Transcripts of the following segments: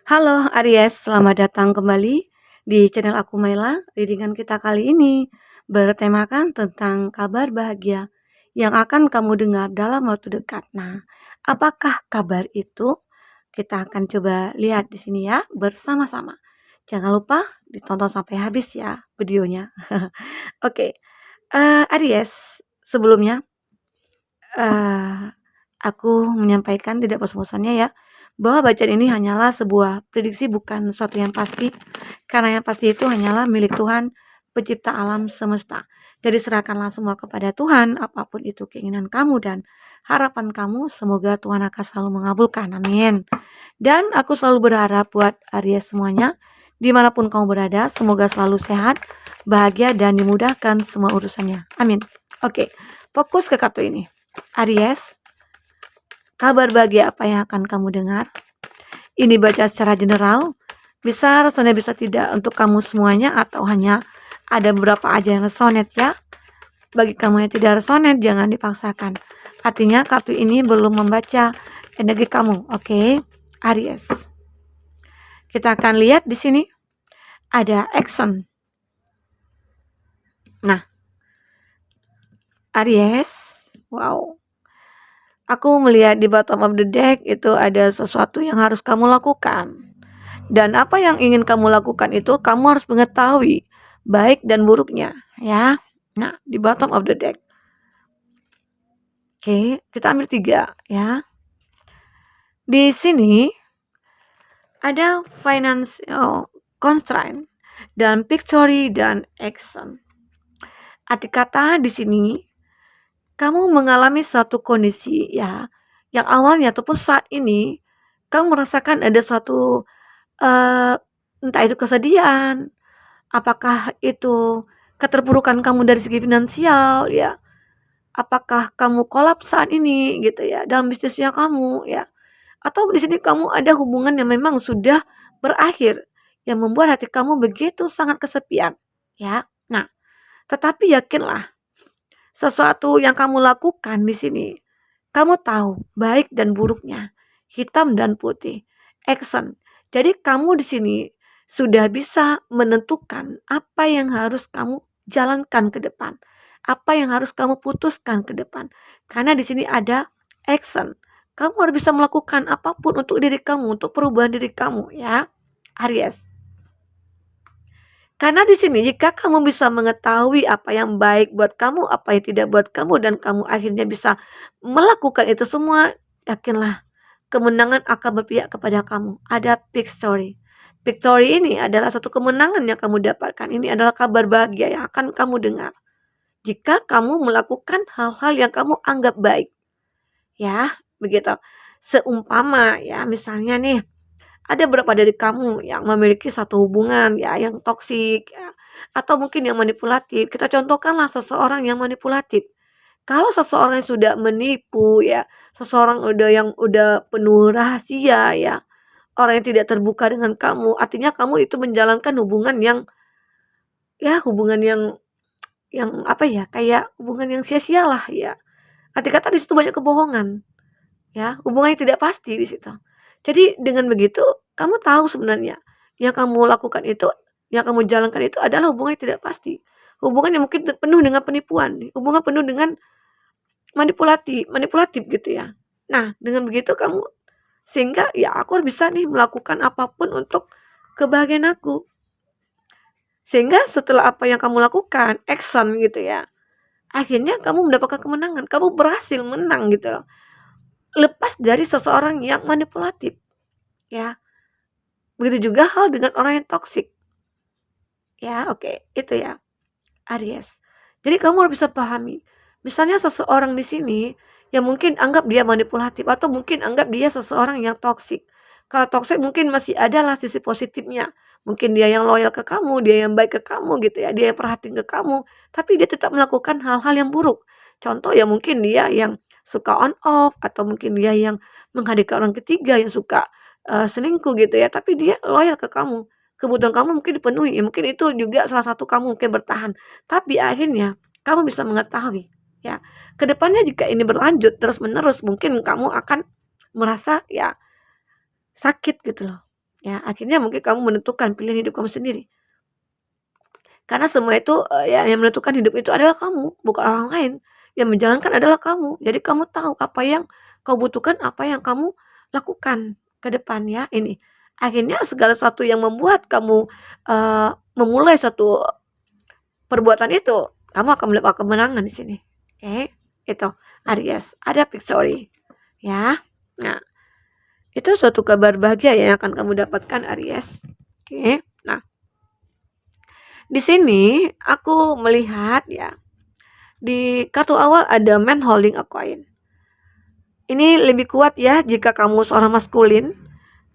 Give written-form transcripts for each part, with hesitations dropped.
Halo Aries, selamat datang kembali di channel aku Maila. Readingan kita kali ini bertemakan tentang kabar bahagia yang akan kamu dengar dalam waktu dekat. Nah, apakah kabar itu? Kita akan coba lihat di sini ya bersama-sama. Jangan lupa ditonton sampai habis ya videonya. Oke, Aries, sebelumnya eh, aku menyampaikan tidak bosan-bosannya ya, bahwa bacaan ini hanyalah sebuah prediksi bukan sesuatu yang pasti, karena yang pasti itu hanyalah milik Tuhan, pencipta alam semesta. Jadi serahkanlah semua kepada Tuhan, apapun itu keinginan kamu dan harapan kamu, semoga Tuhan akan selalu mengabulkan, amin. Dan aku selalu berharap buat Aries semuanya, dimanapun kamu berada, semoga selalu sehat, bahagia, dan dimudahkan semua urusannya, amin. Oke, fokus ke kartu ini. Aries, kabar bahagia apa yang akan kamu dengar? Ini baca secara general, bisa resonate bisa tidak untuk kamu semuanya atau hanya ada beberapa aja yang resonate ya. Bagi kamu yang tidak resonate jangan dipaksakan. Artinya kartu ini belum membaca energi kamu, oke? Aries. Kita akan lihat di sini ada action. Nah, Aries, wow. Aku melihat di bottom of the deck itu ada sesuatu yang harus kamu lakukan. Dan apa yang ingin kamu lakukan itu kamu harus mengetahui baik dan buruknya ya. Nah, di bottom of the deck. Oke, kita ambil 3 ya. Di sini ada financial constraint dan victory dan action. Arti kata di sini kamu mengalami suatu kondisi ya yang awalnya ataupun saat ini kamu merasakan ada suatu entah itu kesedihan, apakah itu keterpurukan kamu dari segi finansial ya, apakah kamu kolaps saat ini gitu ya dalam bisnisnya kamu ya, atau di sini kamu ada hubungan yang memang sudah berakhir yang membuat hati kamu begitu sangat kesepian ya. Nah, tetapi yakinlah sesuatu yang kamu lakukan di sini, kamu tahu baik dan buruknya, hitam dan putih, action. Jadi kamu di sini sudah bisa menentukan apa yang harus kamu jalankan ke depan, apa yang harus kamu putuskan ke depan. Karena di sini ada action. Kamu harus bisa melakukan apapun untuk diri kamu, untuk perubahan diri kamu ya, Aries. Karena di sini jika kamu bisa mengetahui apa yang baik buat kamu, apa yang tidak buat kamu dan kamu akhirnya bisa melakukan itu semua, yakinlah kemenangan akan berpihak kepada kamu. Ada victory. Victory ini adalah suatu kemenangan yang kamu dapatkan. Ini adalah kabar bahagia yang akan kamu dengar. Jika kamu melakukan hal-hal yang kamu anggap baik. Ya, begitu. Seumpama ya, misalnya nih, ada berapa dari kamu yang memiliki satu hubungan ya yang toksik ya, atau mungkin yang manipulatif. Kita contohkanlah seseorang yang manipulatif. Kalau seseorang yang sudah menipu ya, seseorang udah penuh rahasia ya, orang yang tidak terbuka dengan kamu, artinya kamu itu menjalankan hubungan yang ya hubungan yang apa ya, kayak hubungan yang sia-sia lah ya. Arti kata di situ banyak kebohongan. Ya, hubungannya tidak pasti di situ. Jadi dengan begitu, kamu tahu sebenarnya yang kamu lakukan itu, yang kamu jalankan itu adalah hubungan yang tidak pasti. Hubungan yang mungkin penuh dengan penipuan, hubungan penuh dengan manipulatif manipulatif gitu ya. Nah, dengan begitu kamu sehingga ya aku harus bisa nih melakukan apapun untuk kebahagiaan aku. Sehingga setelah apa yang kamu lakukan, action gitu ya. Akhirnya kamu mendapatkan kemenangan, kamu berhasil menang gitu loh. Lepas dari seseorang yang manipulatif, ya. Begitu juga hal dengan orang yang toksik. Ya, oke, itu ya, Aries. Jadi kamu harus bisa pahami. Misalnya seseorang di sini yang mungkin anggap dia manipulatif atau mungkin anggap dia seseorang yang toksik. Kalau toksik mungkin masih ada lah sisi positifnya. Mungkin dia yang loyal ke kamu, dia yang baik ke kamu gitu ya, dia yang perhatiin ke kamu, tapi dia tetap melakukan hal-hal yang buruk. Contoh ya mungkin dia yang suka on off atau mungkin dia yang menghadirkan orang ketiga yang suka selingkuh gitu ya, tapi dia loyal ke kamu. Kebutuhan kamu mungkin dipenuhi, ya mungkin itu juga salah satu kamu mungkin bertahan. Tapi akhirnya kamu bisa mengetahui ya, kedepannya jika ini berlanjut terus-menerus mungkin kamu akan merasa ya sakit gitu loh. Ya, akhirnya mungkin kamu menentukan pilihan hidup kamu sendiri. Karena semua itu, ya yang menentukan hidup itu adalah kamu, bukan orang lain. Yang menjalankan adalah kamu. Jadi kamu tahu apa yang kau butuhkan, apa yang kamu lakukan ke depan ya, ini. Akhirnya segala sesuatu yang membuat kamu, memulai satu perbuatan itu, kamu akan mendapat kemenangan di sini. Oke, itu Aries, ada victory ya. Nah, itu suatu kabar bahagia ya yang akan kamu dapatkan Aries. Oke. Nah, di sini aku melihat ya, di kartu awal ada man holding a coin. Ini lebih kuat ya jika kamu seorang maskulin,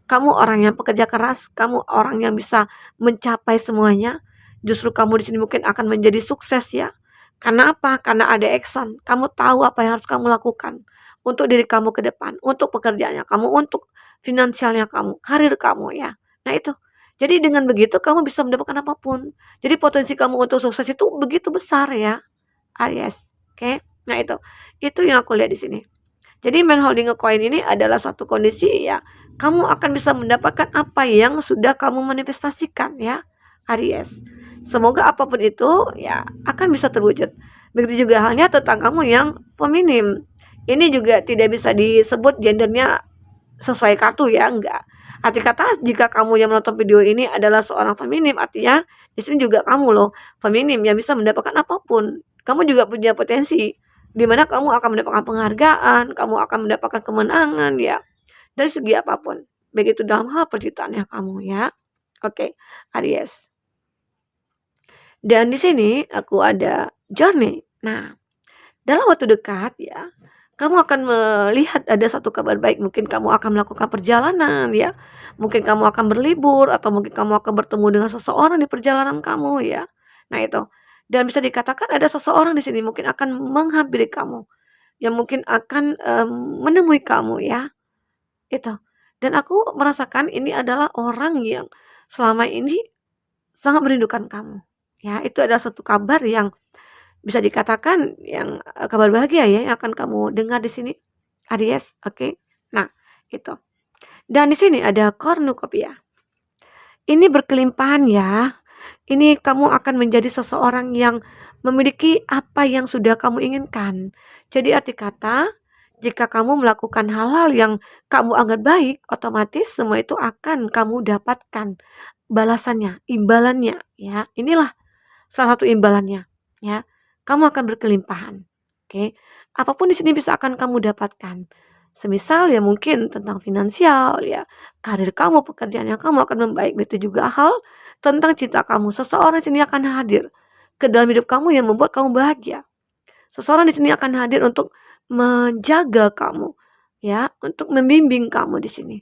kamu orang yang pekerja keras, kamu orang yang bisa mencapai semuanya. Justru kamu di sini mungkin akan menjadi sukses ya. Karena apa? Karena ada action. Kamu tahu apa yang harus kamu lakukan untuk diri kamu ke depan, untuk pekerjaannya kamu, untuk finansialnya kamu, karir kamu ya. Nah itu. Jadi dengan begitu kamu bisa mendapatkan apapun. Jadi potensi kamu untuk sukses itu begitu besar ya, Aries. Oke. Nah itu. Itu yang aku lihat di sini. Jadi man holding a coin ini adalah satu kondisi ya, kamu akan bisa mendapatkan apa yang sudah kamu manifestasikan ya, Aries. Semoga apapun itu ya akan bisa terwujud. Begitu juga halnya tentang kamu yang feminim. Ini juga tidak bisa disebut gendernya sesuai kartu ya, enggak. Arti kata jika kamu yang menonton video ini adalah seorang feminim, artinya di sini juga kamu loh, feminim yang bisa mendapatkan apapun. Kamu juga punya potensi di mana kamu akan mendapatkan penghargaan, kamu akan mendapatkan kemenangan ya, dari segi apapun. Begitu dalam hal percintaannya kamu ya. Oke, Aries. Dan di sini aku ada journey. Nah, dalam waktu dekat ya, kamu akan melihat ada satu kabar baik. Mungkin kamu akan melakukan perjalanan ya. Mungkin kamu akan berlibur atau mungkin kamu akan bertemu dengan seseorang di perjalanan kamu ya. Nah, itu. Dan bisa dikatakan ada seseorang di sini mungkin akan menghampiri kamu. Yang mungkin akan menemui kamu ya. Itu. Dan aku merasakan ini adalah orang yang selama ini sangat merindukan kamu. Ya, itu adalah satu kabar yang bisa dikatakan yang, kabar bahagia ya yang akan kamu dengar di sini, Aries, oke. Nah, itu. Dan di sini ada cornucopia. Ini berkelimpahan ya. Ini kamu akan menjadi seseorang yang memiliki apa yang sudah kamu inginkan. Jadi arti kata, jika kamu melakukan hal-hal yang kamu anggap baik, otomatis semua itu akan kamu dapatkan balasannya, imbalannya ya. Inilah salah satu imbalannya ya. Kamu akan berkelimpahan. Oke. Apapun di sini bisa akan kamu dapatkan. Semisal ya mungkin tentang finansial ya, karir kamu, pekerjaan yang kamu akan membaik. Begitu juga hal tentang cinta kamu. Seseorang di sini akan hadir ke dalam hidup kamu yang membuat kamu bahagia. Seseorang di sini akan hadir untuk menjaga kamu ya, untuk membimbing kamu di sini.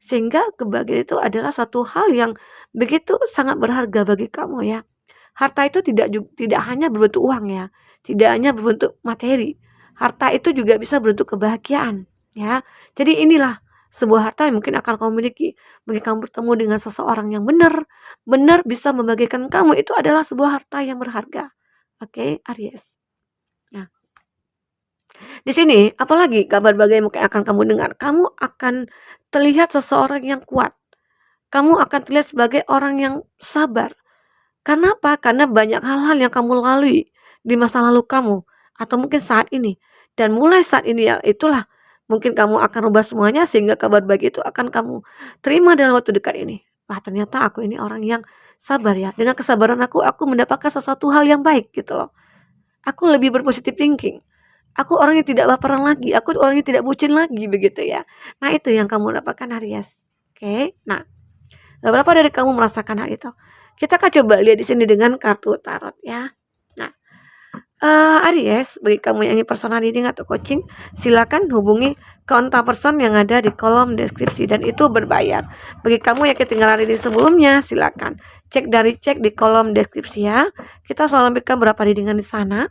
Sehingga kebahagiaan itu adalah satu hal yang begitu sangat berharga bagi kamu ya. Harta itu tidak hanya berbentuk uang ya, tidak hanya berbentuk materi. Harta itu juga bisa berbentuk kebahagiaan ya. Jadi inilah sebuah harta yang mungkin akan kamu miliki. Bagi kamu bertemu dengan seseorang yang benar, benar bisa membagikan kamu, itu adalah sebuah harta yang berharga. Oke, Aries. Nah, di sini apalagi kabar bahagia yang mungkin akan kamu dengar. Kamu akan terlihat seseorang yang kuat. Kamu akan terlihat sebagai orang yang sabar. Karena apa? Karena banyak hal-hal yang kamu lalui di masa lalu kamu atau mungkin saat ini. Dan mulai saat ini ya itulah mungkin kamu akan rubah semuanya sehingga kabar baik itu akan kamu terima dalam waktu dekat ini. Wah, ternyata aku ini orang yang sabar ya. Dengan kesabaran aku mendapatkan sesuatu hal yang baik gitu loh. Aku lebih berpositif thinking. Aku orang yang tidak baperan lagi, aku orang yang tidak bucin lagi begitu ya. Nah, itu yang kamu dapatkan Aries. Oke. Nah, beberapa dari kamu merasakan hal itu? Kita akan coba lihat di sini dengan kartu tarot ya. Nah, Aries, bagi kamu yang ingin personal reading atau coaching, silakan hubungi kontak person yang ada di kolom deskripsi dan itu berbayar. Bagi kamu yang ketinggalan reading sebelumnya, silakan cek di kolom deskripsi ya. Kita selalu memberikan beberapa readingan di sana.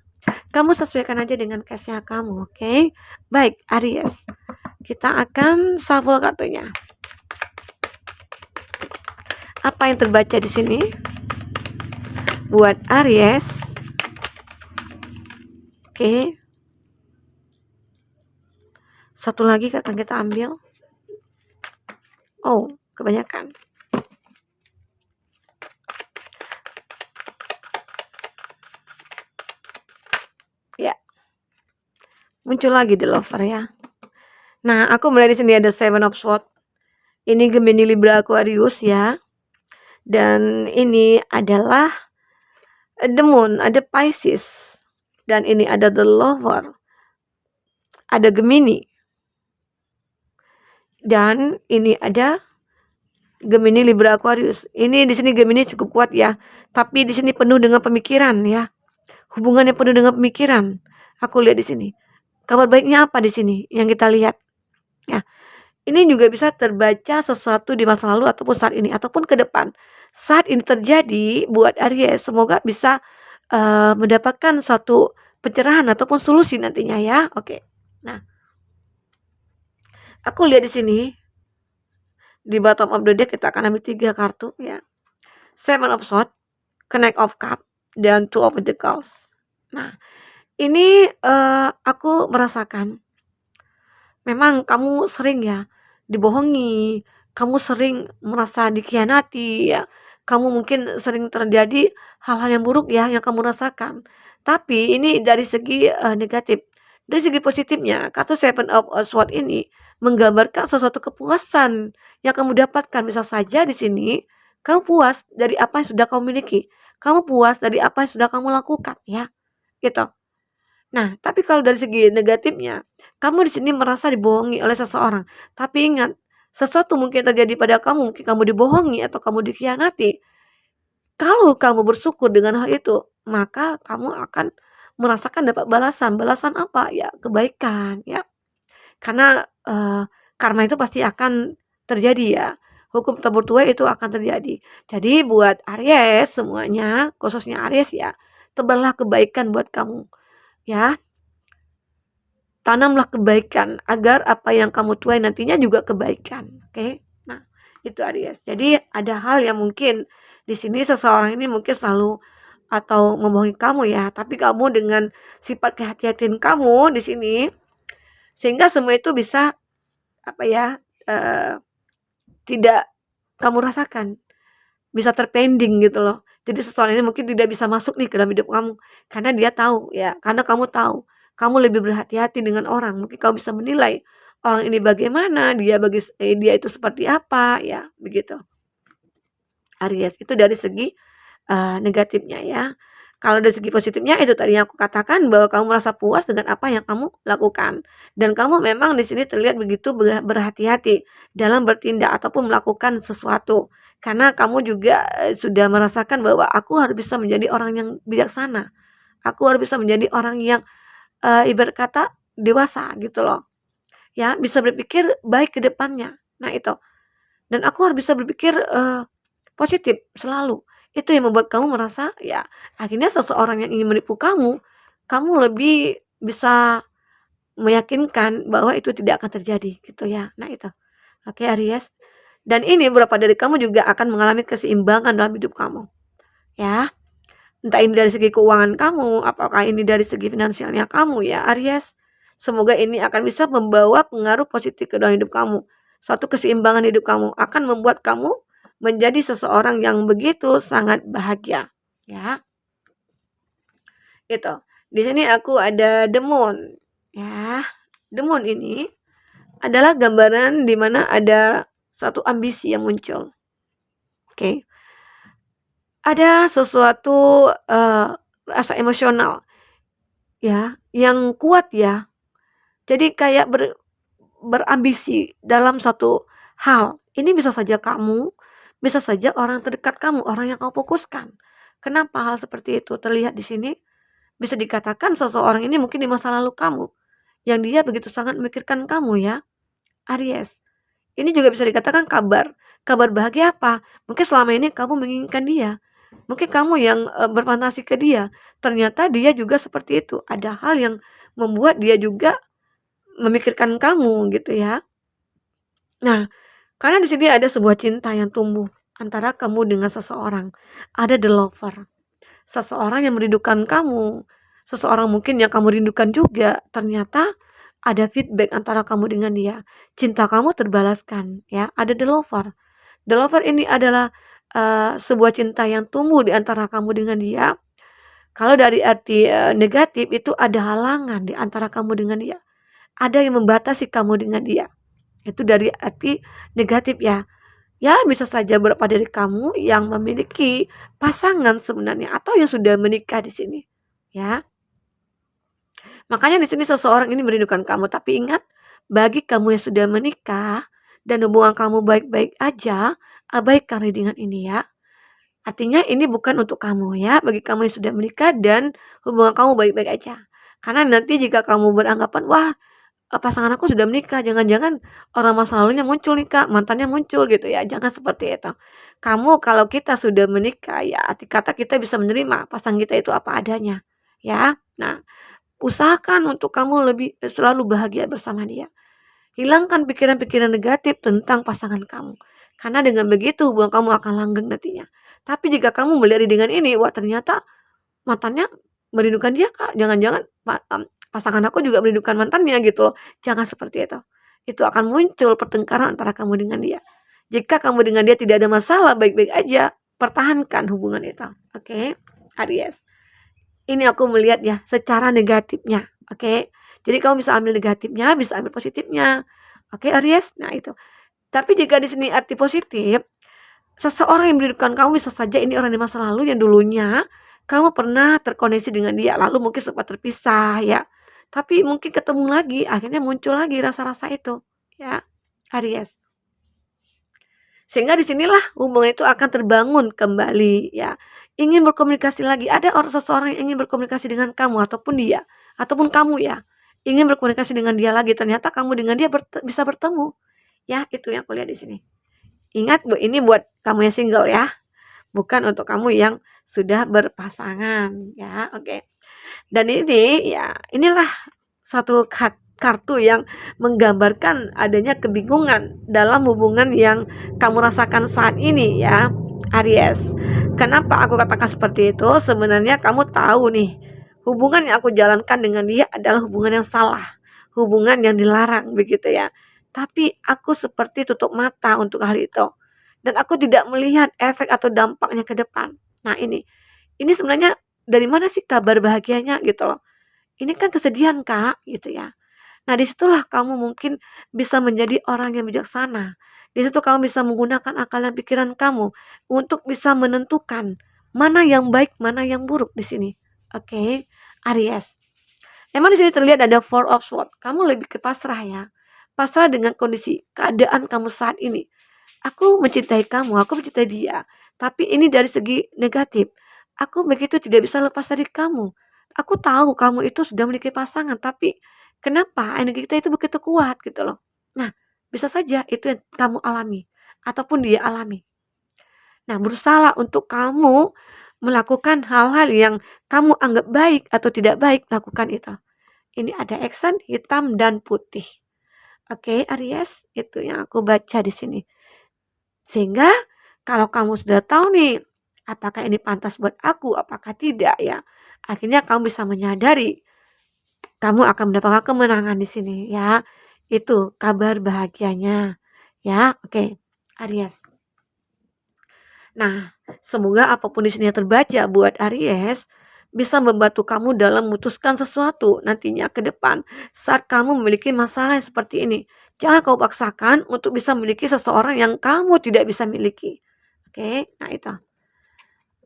Kamu sesuaikan aja dengan case-nya kamu, oke? Baik, Aries. Kita akan shuffle kartunya. Apa yang terbaca di sini? Buat Aries. Oke. Satu lagi akan kita ambil. Oh, kebanyakan. muncul lagi the lover ya. Nah, aku mulai di sini ada Seven of Swords. Ini Gemini, Libra, Aquarius ya. Dan ini adalah the Moon, ada Pisces. Dan ini ada the Lover, ada Gemini. Dan ini ada Gemini, Libra, Aquarius. Ini di sini Gemini cukup kuat ya. Tapi di sini penuh dengan pemikiran ya. Hubungannya penuh dengan pemikiran. Aku lihat di sini. Kabar baiknya apa di sini yang kita lihat? Ya. Ini juga bisa terbaca sesuatu di masa lalu ataupun saat ini ataupun ke depan. Saat ini terjadi buat Aries, semoga bisa mendapatkan suatu pencerahan ataupun solusi nantinya ya. Oke. Nah, aku lihat di sini di bottom of the deck kita akan ambil 3 kartu ya. Seven of Swords, Knight of Cup, dan Two of Pentacles. Nah, ini aku merasakan memang kamu sering ya dibohongi, kamu sering merasa dikhianati ya. Kamu mungkin sering terjadi hal-hal yang buruk ya yang kamu rasakan. Tapi ini dari segi negatif. Dari segi positifnya, kartu Seven of Swords ini menggambarkan sesuatu kepuasan yang kamu dapatkan. Bisa saja di sini kamu puas dari apa yang sudah kamu miliki. Kamu puas dari apa yang sudah kamu lakukan ya. Gitu. Nah, tapi kalau dari segi negatifnya, kamu di sini merasa dibohongi oleh seseorang. Tapi ingat, sesuatu mungkin terjadi pada kamu, mungkin kamu dibohongi atau kamu dikhianati. Kalau kamu bersyukur dengan hal itu, maka kamu akan merasakan dapat balasan. Balasan apa? Ya, kebaikan, ya. Karena karma itu pasti akan terjadi ya. Hukum tabur tuai itu akan terjadi. Jadi buat Aries semuanya, khususnya Aries ya, tebarlah kebaikan buat kamu. Ya, tanamlah kebaikan agar apa yang kamu tuai nantinya juga kebaikan. Oke. Nah, itu Aries. Jadi ada hal yang mungkin di sini seseorang ini mungkin selalu atau membohongi kamu ya, tapi kamu dengan sifat kehati-hatian kamu di sini sehingga semua itu bisa apa ya tidak kamu rasakan, bisa terpending gitu loh. Jadi seseorang ini mungkin tidak bisa masuk nih ke dalam hidup kamu karena dia tahu ya, karena kamu tahu kamu lebih berhati-hati dengan orang. Mungkin kamu bisa menilai orang ini bagaimana, dia itu seperti apa ya, begitu. Aries itu dari segi negatifnya ya. Kalau dari segi positifnya itu tadi yang aku katakan bahwa kamu merasa puas dengan apa yang kamu lakukan dan kamu memang di sini terlihat begitu berhati-hati dalam bertindak ataupun melakukan sesuatu karena kamu juga sudah merasakan bahwa aku harus bisa menjadi orang yang bijaksana. Aku harus bisa menjadi orang yang ibarat kata dewasa gitu loh. Ya, bisa berpikir baik ke depannya. Nah, itu. Dan aku harus bisa berpikir positif selalu. Itu yang membuat kamu merasa ya akhirnya seseorang yang ingin menipu kamu, kamu lebih bisa meyakinkan bahwa itu tidak akan terjadi gitu ya. Nah itu. Oke Aries. Dan ini beberapa dari kamu juga akan mengalami keseimbangan dalam hidup kamu. Ya. Entah ini dari segi keuangan kamu, apakah ini dari segi finansialnya kamu ya Aries. Semoga ini akan bisa membawa pengaruh positif ke dalam hidup kamu. Suatu keseimbangan hidup kamu akan membuat kamu menjadi seseorang yang begitu sangat bahagia, ya. Gitu. Di sini aku ada The Moon, ya. The Moon ini adalah gambaran di mana ada satu ambisi yang muncul. Oke. Ada sesuatu rasa emosional ya, yang kuat ya. Jadi kayak berambisi dalam suatu hal. Ini bisa saja kamu, bisa saja orang terdekat kamu, orang yang kamu fokuskan. Kenapa hal seperti itu terlihat di sini? Bisa dikatakan seseorang ini mungkin di masa lalu kamu, yang dia begitu sangat memikirkan kamu ya, Aries. Ini juga bisa dikatakan kabar. Kabar bahagia apa? Mungkin selama ini kamu menginginkan dia. Mungkin kamu yang berfantasi ke dia. Ternyata dia juga seperti itu. Ada hal yang membuat dia juga memikirkan kamu gitu ya. Nah, karena di sini ada sebuah cinta yang tumbuh antara kamu dengan seseorang. Ada the lover. Seseorang yang merindukan kamu. Seseorang mungkin yang kamu rindukan juga. Ternyata ada feedback antara kamu dengan dia. Cinta kamu terbalaskan ya. Ada the lover. The lover ini adalah sebuah cinta yang tumbuh di antara kamu dengan dia. Kalau dari arti, negatif itu ada halangan di antara kamu dengan dia, ada yang membatasi kamu dengan dia. Itu dari arti negatif ya. Ya bisa saja beberapa dari kamu yang memiliki pasangan sebenarnya atau yang sudah menikah di sini, ya. Makanya di sini seseorang ini merindukan kamu, tapi ingat, bagi kamu yang sudah menikah dan hubungan kamu baik-baik aja, abaikan readingan ini ya. Artinya ini bukan untuk kamu ya, bagi kamu yang sudah menikah dan hubungan kamu baik-baik aja. Karena nanti jika kamu beranggapan, wah, pasangan aku sudah menikah, jangan-jangan orang masa lalunya muncul nih Kak, mantannya muncul gitu ya, jangan seperti itu. Kamu kalau kita sudah menikah ya, arti kata kita bisa menerima pasangan kita itu apa adanya, ya. Nah, usahakan untuk kamu lebih selalu bahagia bersama dia. Hilangkan pikiran-pikiran negatif tentang pasangan kamu. Karena dengan begitu hubungan kamu akan langgeng nantinya. Tapi jika kamu melihat dengan ini, wah ternyata mantannya merindukan dia Kak, jangan-jangan pasangan aku juga merindukan mantannya gitu loh. Jangan seperti itu. Itu akan muncul pertengkaran antara kamu dengan dia. Jika kamu dengan dia tidak ada masalah, baik-baik aja, pertahankan hubungan itu. Oke, Aries. Ini aku melihat ya secara negatifnya, oke. Jadi kamu bisa ambil negatifnya, bisa ambil positifnya. Oke, Aries. Nah, itu. Tapi jika di sini arti positif, seseorang yang merindukan kamu bisa saja ini orang di masa lalu yang dulunya kamu pernah terkoneksi dengan dia, lalu mungkin sempat terpisah ya. Tapi mungkin ketemu lagi, akhirnya muncul lagi rasa-rasa itu, ya, Aries. Sehingga di sinilah hubungan itu akan terbangun kembali ya. Ingin berkomunikasi lagi, ada seseorang yang ingin berkomunikasi dengan kamu ataupun dia, ataupun kamu ya, ingin berkomunikasi dengan dia lagi, ternyata kamu dengan dia bisa bertemu. Ya, itu yang aku lihat di sini. Ingat Bu, ini buat kamu yang single ya, bukan untuk kamu yang sudah berpasangan ya, oke. Dan ini ya, inilah satu kartu yang menggambarkan adanya kebingungan dalam hubungan yang kamu rasakan saat ini ya, Aries. Kenapa aku katakan seperti itu? Sebenarnya kamu tahu nih, hubungan yang aku jalankan dengan dia adalah hubungan yang salah, hubungan yang dilarang begitu ya. Tapi aku seperti tutup mata untuk hal itu. Dan aku tidak melihat efek atau dampaknya ke depan. Nah, ini sebenarnya dari mana sih kabar bahagianya gitu loh. Ini kan kesedihan Kak, gitu ya. Nah, disitulah kamu mungkin bisa menjadi orang yang bijaksana. Di situ kamu bisa menggunakan akal dan pikiran kamu untuk bisa menentukan mana yang baik, mana yang buruk di sini. Oke, Aries. Emang di sini terlihat ada Four of Swords. Kamu lebih ke pasrah ya. Pasrah dengan kondisi keadaan kamu saat ini. Aku mencintai kamu, aku mencintai dia. Tapi ini dari segi negatif. Aku begitu tidak bisa lepas dari kamu. Aku tahu kamu itu sudah memiliki pasangan, tapi kenapa energi kita itu begitu kuat gitu loh. Nah, bisa saja itu yang kamu alami ataupun dia alami. Nah, berusaha untuk kamu melakukan hal-hal yang kamu anggap baik atau tidak baik, lakukan itu. Ini ada action hitam dan putih. Oke, Aries, itu yang aku baca di sini. Sehingga kalau kamu sudah tahu nih, apakah ini pantas buat aku, apakah tidak ya. Akhirnya kamu bisa menyadari kamu akan mendapatkan kemenangan di sini ya. Itu kabar bahagianya. Ya, oke. Aries. Nah, semoga apapun di sini yang terbaca buat Aries bisa membantu kamu dalam memutuskan sesuatu nantinya ke depan saat kamu memiliki masalah yang seperti ini. Jangan kau paksakan untuk bisa memiliki seseorang yang kamu tidak bisa miliki. Oke, nah itu.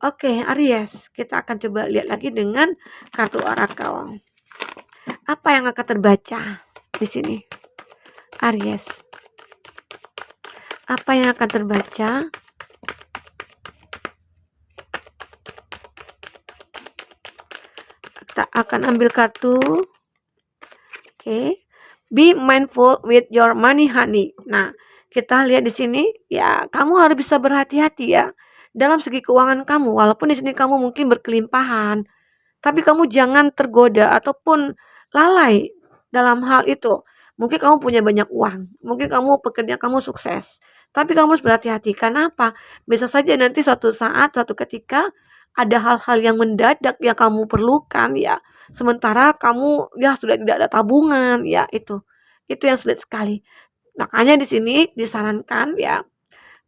Oke, Aries, kita akan coba lihat lagi dengan kartu orakel. Apa yang akan terbaca di sini? Aries. Apa yang akan terbaca? Kita akan ambil kartu. Oke. Be mindful with your money, honey. Nah, kita lihat di sini ya, kamu harus bisa berhati-hati ya dalam segi keuangan kamu. Walaupun di sini kamu mungkin berkelimpahan, tapi kamu jangan tergoda ataupun lalai dalam hal itu. Mungkin kamu punya banyak uang, mungkin kamu pekerjaan kamu sukses, tapi kamu harus berhati-hati. Kenapa? Bisa saja nanti suatu saat, suatu ketika ada hal-hal yang mendadak yang kamu perlukan ya. Sementara kamu ya sudah tidak ada tabungan ya itu. Itu yang sulit sekali. Makanya di sini disarankan ya.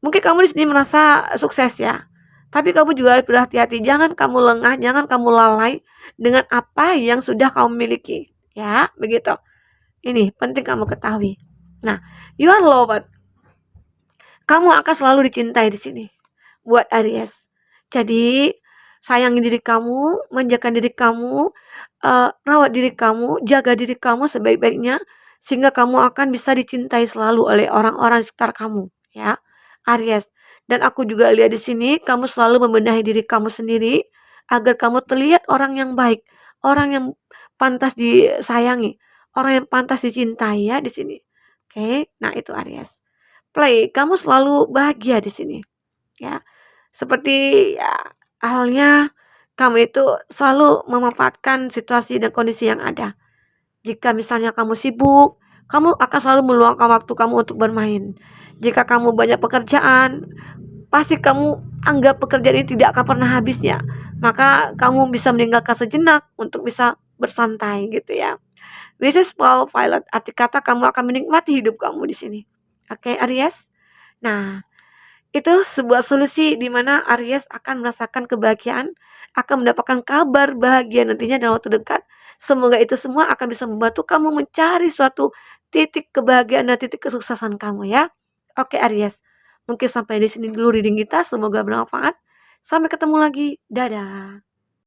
Mungkin kamu di sini merasa sukses ya. Tapi kamu juga harus berhati-hati, jangan kamu lengah, jangan kamu lalai dengan apa yang sudah kamu miliki. Ya, begitu. Ini penting kamu ketahui. Nah, you are loved. Kamu akan selalu dicintai di sini. Buat Aries. Jadi, sayangi diri kamu, manjakan diri kamu, rawat diri kamu, jaga diri kamu sebaik-baiknya sehingga kamu akan bisa dicintai selalu oleh orang-orang di sekitar kamu, ya. Aries. Dan aku juga lihat di sini kamu selalu membenahi diri kamu sendiri agar kamu terlihat orang yang baik, orang yang pantas disayangi, orang yang pantas dicintai ya di sini. Oke, nah itu Aries. Play, kamu selalu bahagia di sini, ya. Seperti ya halnya kamu itu selalu memanfaatkan situasi dan kondisi yang ada. Jika misalnya kamu sibuk, kamu akan selalu meluangkan waktu kamu untuk bermain. Jika kamu banyak pekerjaan, pasti kamu anggap pekerjaan ini tidak akan pernah habisnya. Maka kamu bisa meninggalkan sejenak untuk bisa bersantai gitu ya. This is Paul Violet. Arti kata kamu akan menikmati hidup kamu di sini. Oke, Aries? Nah, itu sebuah solusi di mana Aries akan merasakan kebahagiaan, akan mendapatkan kabar bahagia nantinya dalam waktu dekat. Semoga itu semua akan bisa membantu kamu mencari suatu titik kebahagiaan dan titik kesuksesan kamu ya. Oke Aries, mungkin sampai di sini dulu reading kita, semoga bermanfaat. Sampai ketemu lagi, dadah.